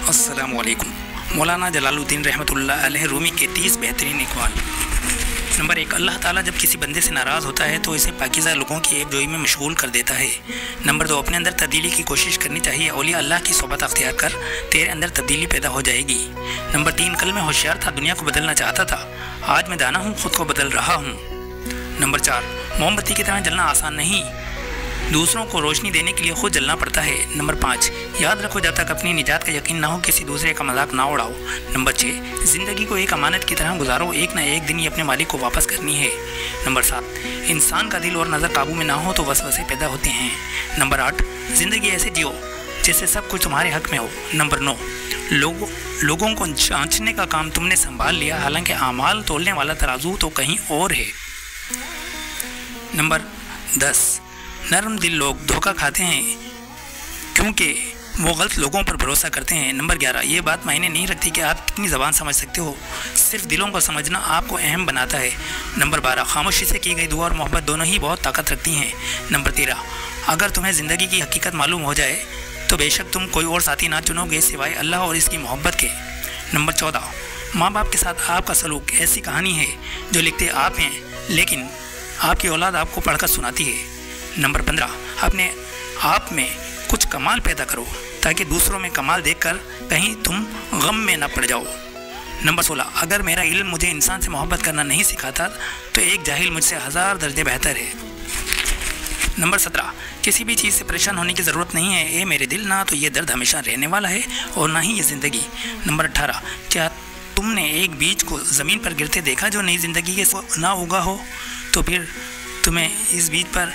अस्सलामु अलैकुम। मौलाना जलालुद्दीन रहमतुल्लाह अलैह रूमी के 30 बेहतरीन इक़वाल। नंबर 1, अल्लाह ताला जब किसी बंदे से नाराज़ होता है तो इसे पाकीज़ा लोगों की एकजोई में मशगूल कर देता है। नंबर 2, अपने अंदर तब्दीली की कोशिश करनी चाहिए। औलिया अल्लाह की सोबत अख्तियार कर, तेरे अंदर तब्दीली पैदा हो जाएगी। नंबर 3, कल मैं होशियार था, दुनिया को बदलना चाहता था, आज मैं दाना हूँ, खुद को बदल रहा हूँ। नंबर 4, मोमबत्ती की तरह जलना आसान नहीं, दूसरों को रोशनी देने के लिए खुद जलना पड़ता है। नंबर 5, याद रखो जब तक अपनी निजात का यकीन ना हो किसी दूसरे का मजाक ना उड़ाओ। नंबर 6, ज़िंदगी को एक अमानत की तरह गुजारो, एक ना एक दिन ये अपने मालिक को वापस करनी है। नंबर 7, इंसान का दिल और नज़र काबू में ना हो तो वसवसे पैदा होते हैं। नंबर 8, ज़िंदगी ऐसे जियो जैसे सब कुछ तुम्हारे हक में हो। नंबर 9, लोगों को जांचने का काम तुमने संभाल लिया, हालांकि आमाल तोलने वाला तराजू तो कहीं और है। नंबर 10, नरम दिल लोग धोखा खाते हैं क्योंकि वो गलत लोगों पर भरोसा करते हैं। नंबर 11, ये बात मायने नहीं रखती कि आप कितनी ज़बान समझ सकते हो, सिर्फ दिलों को समझना आपको अहम बनाता है। नंबर 12, खामोशी से की गई दुआ और मोहब्बत दोनों ही बहुत ताकत रखती हैं। नंबर 13, अगर तुम्हें ज़िंदगी की हकीकत मालूम हो जाए तो बेशक तुम कोई और साथी ना चुनोगे सिवाय अल्लाह और इसकी मोहब्बत के। नंबर 14, माँ बाप के साथ आपका सलूक ऐसी कहानी है जो लिखते आप हैं लेकिन आपकी औलाद आपको पढ़कर सुनाती है। नंबर 15, अपने आप में कुछ कमाल पैदा करो ताकि दूसरों में कमाल देखकर कहीं तुम गम में न पड़ जाओ। नंबर 16, अगर मेरा इल्म मुझे इंसान से मोहब्बत करना नहीं सिखाता तो एक जाहिल मुझसे 1000 दर्जे बेहतर है। नंबर 17, किसी भी चीज़ से परेशान होने की ज़रूरत नहीं है। ए मेरे दिल, ना तो ये दर्द हमेशा रहने वाला है और ना ही ये ज़िंदगी। नंबर 18, क्या तुमने एक बीज को ज़मीन पर गिरते देखा जो नई ज़िंदगी के ना उगा हो? तो फिर तुम्हें इस बीज पर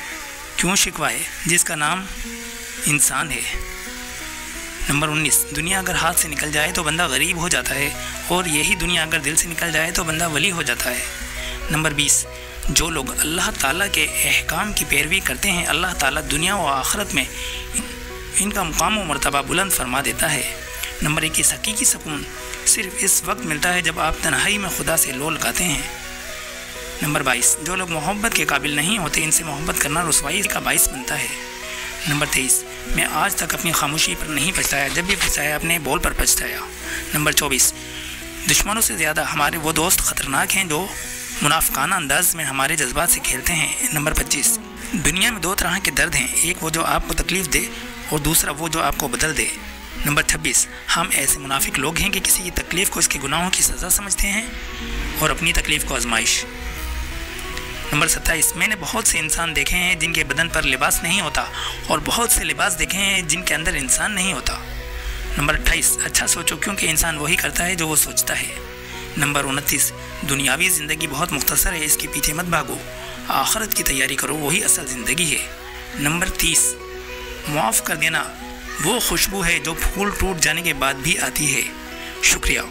क्यों शिकवा है जिसका नाम इंसान है। नंबर 19, दुनिया अगर हाथ से निकल जाए तो बंदा गरीब हो जाता है और यही दुनिया अगर दिल से निकल जाए तो बंदा वली हो जाता है। नंबर 20, जो लोग अल्लाह ताला के अहकाम की पैरवी करते हैं अल्लाह ताला दुनिया व आखिरत में इनका मुकाम व मर्तबा बुलंद फरमा देता है। नंबर 21, हकीकी सुकून सिर्फ इस वक्त मिलता है जब आप तन्हाई में खुदा से लो लगाते हैं। नंबर 22, जो लोग मोहब्बत के काबिल नहीं होते इनसे मोहब्बत करना रुसवाई का बाइस बनता है। नंबर 23, मैं आज तक अपनी खामोशी पर नहीं पछताया, जब भी पछताया अपने बोल पर पछताया। नंबर 24, दुश्मनों से ज़्यादा हमारे वो दोस्त ख़तरनाक हैं जो मुनाफिकाना अंदाज में हमारे जज्बात से खेलते हैं। नंबर 25, दुनिया में 2 तरह के दर्द हैं, एक वो जो आपको तकलीफ़ दे और दूसरा वो जो आपको बदल दे। नंबर 26, हम ऐसे मुनाफिक लोग हैं कि किसी की तकलीफ़ को इसके गुनाहों की सज़ा समझते हैं और अपनी तकलीफ़ को आजमाइश। नंबर 27, मैंने बहुत से इंसान देखे हैं जिनके बदन पर लिबास नहीं होता और बहुत से लिबास देखे हैं जिनके अंदर इंसान नहीं होता। नंबर 28, अच्छा सोचो क्योंकि इंसान वही करता है जो वो सोचता है। नंबर 29, दुनियावी ज़िंदगी बहुत मुख्तसर है, इसके पीछे मत भागो, आखिरत की तैयारी करो, वही असल ज़िंदगी है। नंबर 30, माफ़ कर देना वो खुशबू है जो फूल टूट जाने के बाद भी आती है। शुक्रिया।